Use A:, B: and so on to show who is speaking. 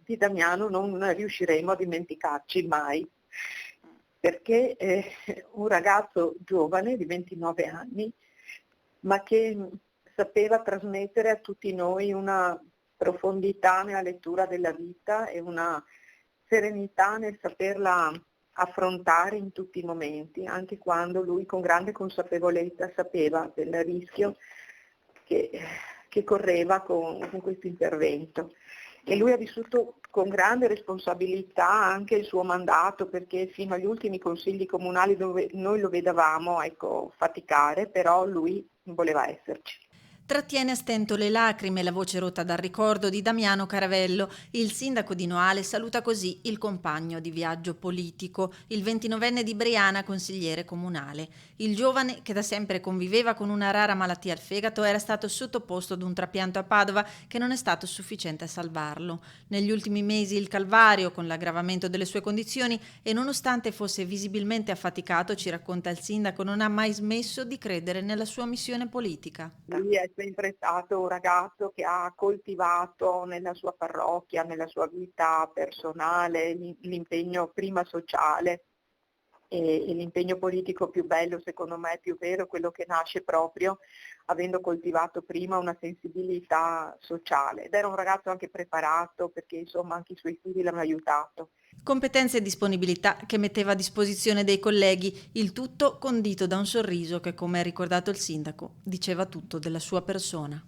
A: di Damiano non riusciremo a dimenticarci mai, perché è un ragazzo giovane di 29 anni, ma che sapeva trasmettere a tutti noi una profondità nella lettura della vita e una serenità nel saperla affrontare in tutti i momenti, anche quando lui con grande consapevolezza sapeva del rischio che correva con questo intervento. E lui ha vissuto con grande responsabilità anche il suo mandato, perché fino agli ultimi consigli comunali dove noi lo vedevamo, faticare, però lui voleva esserci.
B: Trattiene a stento le lacrime la voce rotta dal ricordo di Damiano Caravello. Il sindaco di Noale saluta così il compagno di viaggio politico, il 29enne di Briana, consigliere comunale. Il giovane, che da sempre conviveva con una rara malattia al fegato, era stato sottoposto ad un trapianto a Padova che non è stato sufficiente a salvarlo. Negli ultimi mesi il calvario, con l'aggravamento delle sue condizioni, e nonostante fosse visibilmente affaticato, ci racconta il sindaco, non ha mai smesso di credere nella sua missione politica.
A: Lui è sempre stato un ragazzo che ha coltivato nella sua parrocchia, nella sua vita personale, l'impegno prima sociale e l'impegno politico più bello, secondo me, più vero, quello che nasce proprio avendo coltivato prima una sensibilità sociale. Ed era un ragazzo anche preparato, perché insomma anche i suoi studi l'hanno aiutato.
B: Competenze e disponibilità che metteva a disposizione dei colleghi, il tutto condito da un sorriso che, come ha ricordato il sindaco, diceva tutto della sua persona.